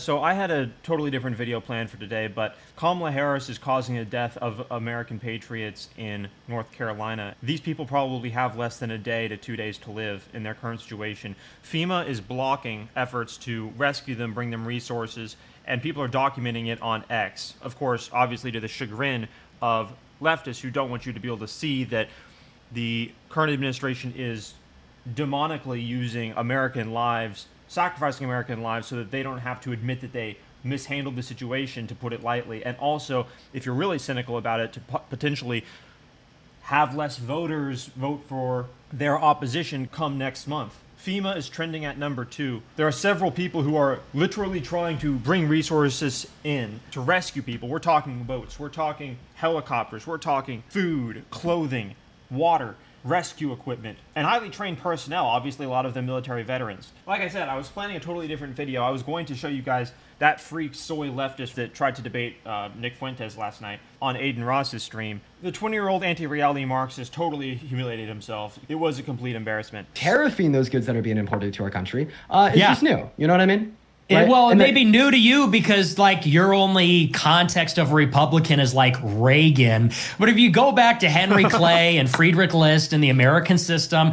So I had a totally different video planned for today, but Kamala Harris is causing the death of American patriots in North Carolina. These people probably have less than a day to 2 days to live in their current situation. FEMA is blocking efforts to rescue them, bring them resources, and people are documenting it on X. Of course, obviously to the chagrin of leftists who don't want you to be able to see that the current administration is demonically using American lives, sacrificing American lives so that they don't have to admit that they mishandled the situation, to put it lightly. And also, if you're really cynical about it, to potentially have less voters vote for their opposition come next month. FEMA is trending at number 2. There are several people who are literally trying to bring resources in to rescue people. We're talking boats, we're talking helicopters, we're talking food, clothing, water, rescue equipment, and highly trained personnel, obviously a lot of them military veterans. Like I said, I was planning a totally different video. I was going to show you guys that freak soy leftist that tried to debate Nick Fuentes last night on Aiden Ross's stream. The 20-year-old anti-reality Marxist totally humiliated himself. It was a complete embarrassment. Tariffing those goods that are being imported to our country is just new. You know what I mean? Right? Well, it may be new to you because, like, your only context of Republican is, like, Reagan. But if you go back to Henry Clay and Friedrich List and the American system,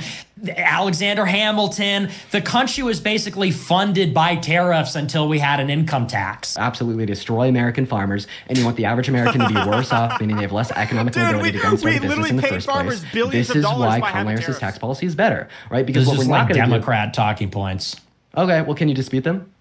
Alexander Hamilton, the country was basically funded by tariffs until we had an income tax. Absolutely destroy American farmers, and you want the average American to be worse off, meaning they have less economic mobility to go and start a business in the first place. This is why Kamala Harris's tax policy is better, right? Because this what is we're not like going to Democrat talking points. Okay, well, can you dispute them?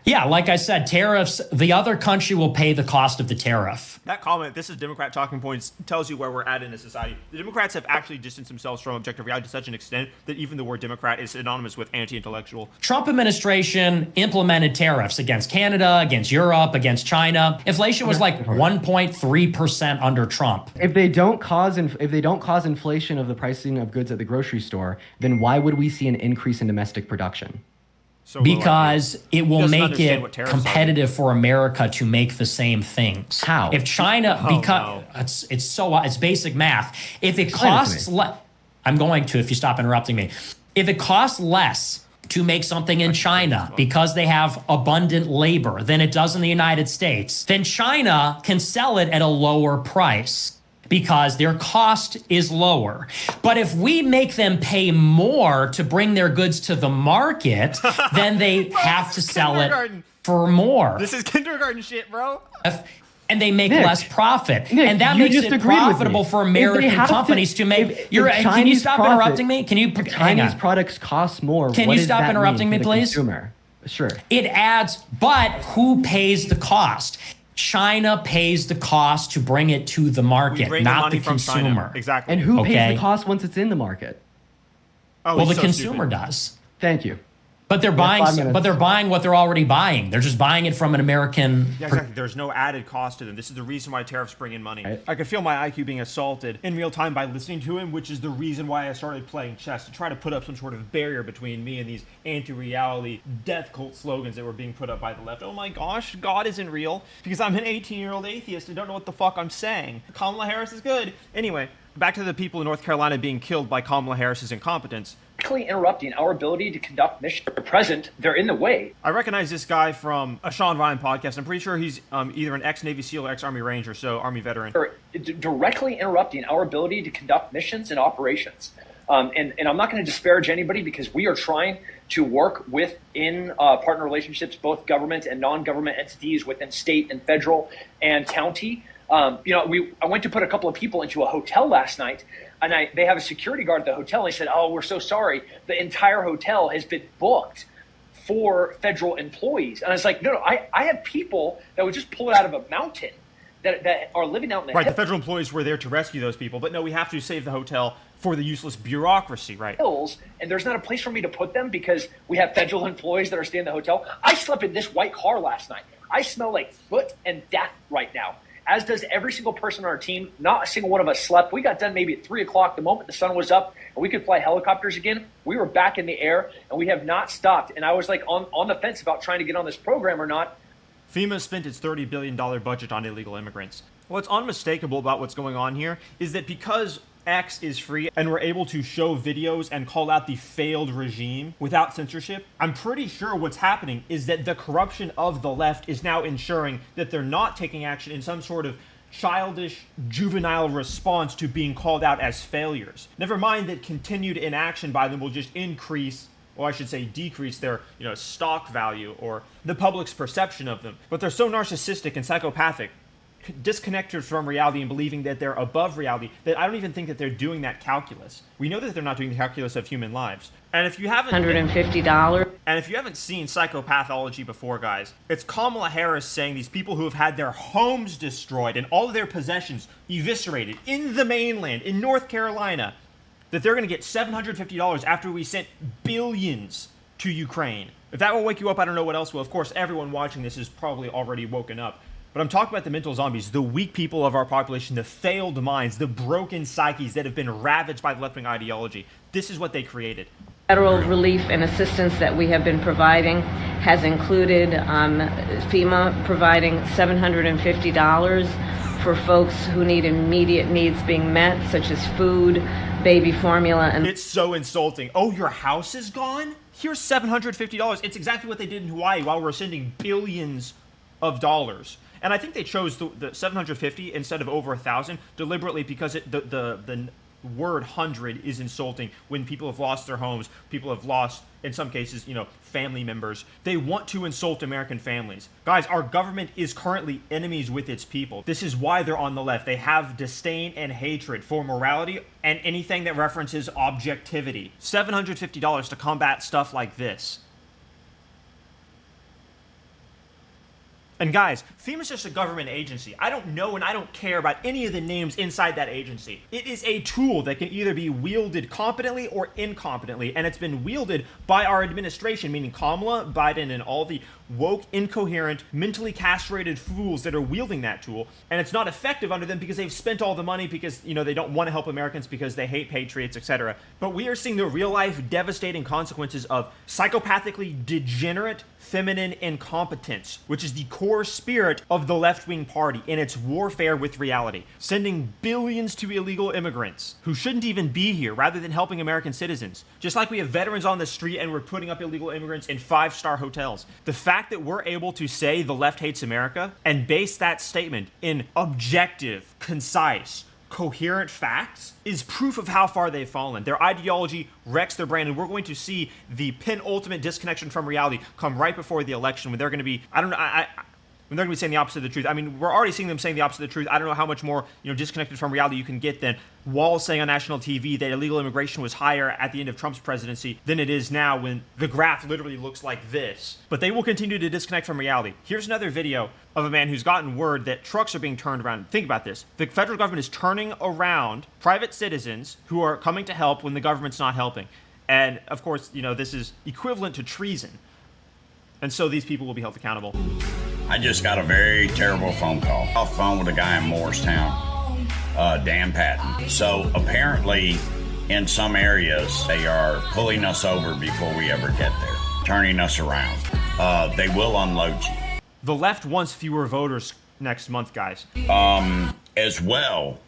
Yeah, like I said, tariffs, the other country will pay the cost of the tariff. That comment, this is Democrat talking points, tells you where we're at in a society. The Democrats have actually distanced themselves from objective reality to such an extent that even the word Democrat is synonymous with anti-intellectual. Trump administration implemented tariffs against Canada, against Europe, against China. Inflation was like 1.3% under Trump. If they don't cause inflation of the pricing of goods at the grocery store, then why would we see an increase in domestic production? So because it will make it competitive for America to make the same things. How? If China, it's basic math. If it costs I'm going to, if you stop interrupting me. If it costs less to make something in China because they have abundant labor than it does in the United States, then China can sell it at a lower price, because their cost is lower. But if we make them pay more to bring their goods to the market, then they have to sell it for more. This is kindergarten shit, bro. And they make less profit. Nick, and that makes it profitable for American companies to make... Can you stop interrupting me? Can you... Chinese products cost more. Can you stop interrupting me, please? Consumer? Sure. It adds... But who pays the cost? China pays the cost to bring it to the market, not the consumer. China. Exactly. And who pays the cost once it's in the market? Oh, well, the consumer does. Thank you. But they're buying. But they're buying what they're already buying. They're just buying it from an American. Yeah, exactly. There's no added cost to them. This is the reason why tariffs bring in money. I could feel my IQ being assaulted in real time by listening to him, which is the reason why I started playing chess, to try to put up some sort of barrier between me and these anti-reality death cult slogans that were being put up by the left. Oh my gosh, God isn't real because I'm an 18-year-old atheist and don't know what the fuck I'm saying. Kamala Harris is good. Anyway, back to the people in North Carolina being killed by Kamala Harris's incompetence. Interrupting our ability to conduct missions. At present, they're in the way. I recognize this guy from a Sean Ryan podcast. I'm pretty sure he's either an ex-Navy SEAL or ex-Army Ranger, so Army veteran. They're directly interrupting our ability to conduct missions and operations. And I'm not going to disparage anybody because we are trying to work within partner relationships, both government and non-government entities within state and federal and county. I went to put a couple of people into a hotel last night, and they have a security guard at the hotel. And they said, "Oh, we're so sorry. The entire hotel has been booked for federal employees." And I was like, "No, I have people that would just pull it out of a mountain that are living out in the right." The federal employees were there to rescue those people, but no, we have to save the hotel for the useless bureaucracy, right? Hills, and there's not a place for me to put them because we have federal employees that are staying in the hotel. I slept in this white car last night. I smell like foot and death right now, as does every single person on our team. Not a single one of us slept. We got done maybe at 3 o'clock the moment the sun was up and we could fly helicopters again. We were back in the air and we have not stopped. And I was like on the fence about trying to get on this program or not. FEMA spent its $30 billion budget on illegal immigrants. What's unmistakable about what's going on here is that because X is free and we're able to show videos and call out the failed regime without censorship, I'm pretty sure what's happening is that the corruption of the left is now ensuring that they're not taking action in some sort of childish, juvenile response to being called out as failures. Never mind that continued inaction by them will just increase, or I should say decrease, their stock value or the public's perception of them. But they're so narcissistic and psychopathic, disconnected from reality and believing that they're above reality, that I don't even think that they're doing that calculus. We know that they're not doing the calculus of human lives. And if you haven't $150. And if you haven't seen psychopathology before, guys, it's Kamala Harris saying these people who have had their homes destroyed and all of their possessions eviscerated in the mainland, in North Carolina, that they're going to get $750 after we sent billions to Ukraine. If that will wake you up, I don't know what else will. Of course, everyone watching this is probably already woken up. But I'm talking about the mental zombies, the weak people of our population, the failed minds, the broken psyches that have been ravaged by the left-wing ideology. This is what they created. Federal relief and assistance that we have been providing has included FEMA providing $750 for folks who need immediate needs being met, such as food, baby formula, and... It's so insulting. Oh, your house is gone? Here's $750. It's exactly what they did in Hawaii while we're sending billions of dollars. And I think they chose the 750 instead of over 1,000 deliberately because the word 100 is insulting when people have lost their homes, people have lost, in some cases, family members. They want to insult American families. Guys, our government is currently enemies with its people. This is why they're on the left. They have disdain and hatred for morality and anything that references objectivity. $750 to combat stuff like this. And guys, FEMA's just a government agency. I don't know and I don't care about any of the names inside that agency. It is a tool that can either be wielded competently or incompetently, and it's been wielded by our administration, meaning Kamala, Biden, and all the woke, incoherent, mentally castrated fools that are wielding that tool. And it's not effective under them because they've spent all the money because, they don't want to help Americans because they hate patriots, etc. But we are seeing the real-life devastating consequences of psychopathically degenerate, feminine incompetence, which is the core spirit of the left-wing party in its warfare with reality, sending billions to illegal immigrants who shouldn't even be here rather than helping American citizens. Just like we have veterans on the street and we're putting up illegal immigrants in 5-star hotels. The fact that we're able to say the left hates America and base that statement in objective, concise, coherent facts is proof of how far they've fallen. Their ideology wrecks their brain, and we're going to see the penultimate disconnection from reality come right before the election when they're going to be, when they're going to be saying the opposite of the truth. I mean, we're already seeing them saying the opposite of the truth. I don't know how much more, disconnected from reality you can get than Walz saying on national TV that illegal immigration was higher at the end of Trump's presidency than it is now when the graph literally looks like this. But they will continue to disconnect from reality. Here's another video of a man who's gotten word that trucks are being turned around. Think about this. The federal government is turning around private citizens who are coming to help when the government's not helping. And of course, this is equivalent to treason. And so these people will be held accountable. I just got a very terrible phone call. Off the phone with a guy in Morristown, Dan Patton. So apparently in some areas, they are pulling us over before we ever get there, turning us around. They will unload you. The left wants fewer voters next month, guys. As well,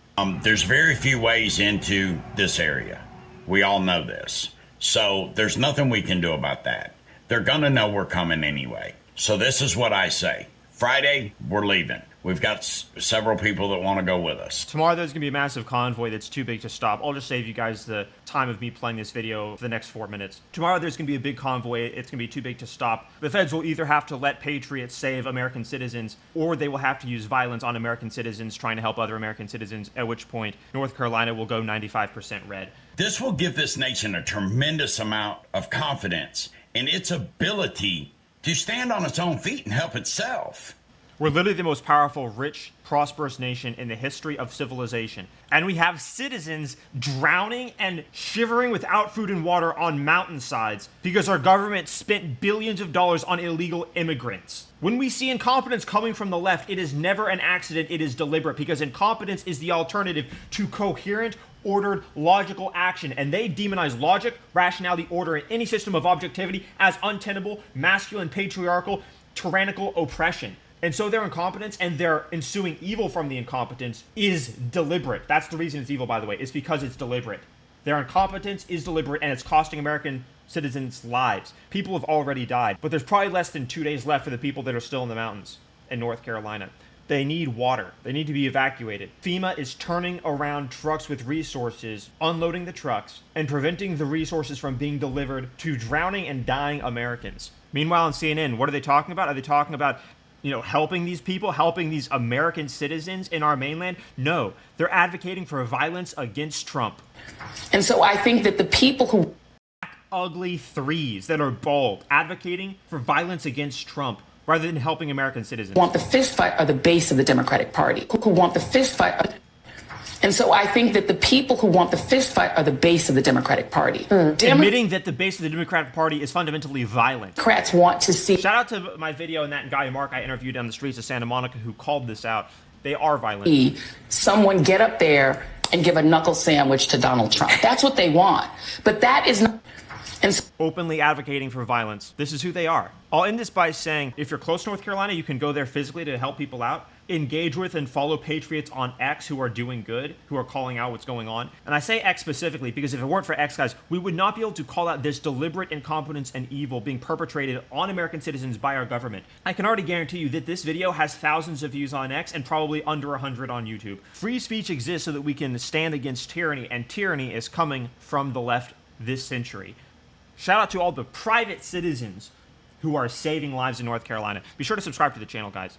there's very few ways into this area. We all know this. So there's nothing we can do about that. They're going to know we're coming anyway. So this is what I say. Friday, we're leaving. We've got several people that want to go with us. Tomorrow there's going to be a massive convoy that's too big to stop. I'll just save you guys the time of me playing this video for the next 4 minutes. Tomorrow there's going to be a big convoy. It's going to be too big to stop. The feds will either have to let patriots save American citizens, or they will have to use violence on American citizens trying to help other American citizens, at which point North Carolina will go 95% red. This will give this nation a tremendous amount of confidence in its ability to stand on its own feet and help itself. We're literally the most powerful, rich, prosperous nation in the history of civilization. And we have citizens drowning and shivering without food and water on mountainsides because our government spent billions of dollars on illegal immigrants. When we see incompetence coming from the left, it is never an accident, it is deliberate, because incompetence is the alternative to coherent, ordered, logical action. And they demonize logic, rationality, order, and any system of objectivity as untenable, masculine, patriarchal, tyrannical oppression. And so their incompetence and their ensuing evil from the incompetence is deliberate. That's the reason it's evil, by the way. It's because it's deliberate. Their incompetence is deliberate, and it's costing American citizens lives. People have already died, but there's probably less than 2 days left for the people that are still in the mountains in North Carolina. They need water. They need to be evacuated. FEMA is turning around trucks with resources, unloading the trucks, and preventing the resources from being delivered to drowning and dying Americans. Meanwhile, on CNN, what are they talking about? Are they talking about, helping these people, helping these American citizens in our mainland? No, they're advocating for violence against Trump. And so I think that the people who ugly threes that are bald, advocating for violence against Trump rather than helping American citizens. want the fist fight are the base of the Democratic Party. Who want the fist fight. And so I think that the people who want the fist fight are the base of the Democratic Party. Admitting that the base of the Democratic Party is fundamentally violent. Democrats want to see. Shout out to my video and that guy Mark I interviewed on the streets of Santa Monica who called this out. They are violent. Someone get up there and give a knuckle sandwich to Donald Trump. That's what they want. But that is not. And openly advocating for violence. This is who they are. I'll end this by saying, if you're close to North Carolina, you can go there physically to help people out. Engage with and follow patriots on X who are doing good, who are calling out what's going on. And I say X specifically because if it weren't for X, guys, we would not be able to call out this deliberate incompetence and evil being perpetrated on American citizens by our government. I can already guarantee you that this video has thousands of views on X and probably under 100 on YouTube. Free speech exists so that we can stand against tyranny, and tyranny is coming from the left this century. Shout out to all the private citizens who are saving lives in North Carolina. Be sure to subscribe to the channel, guys.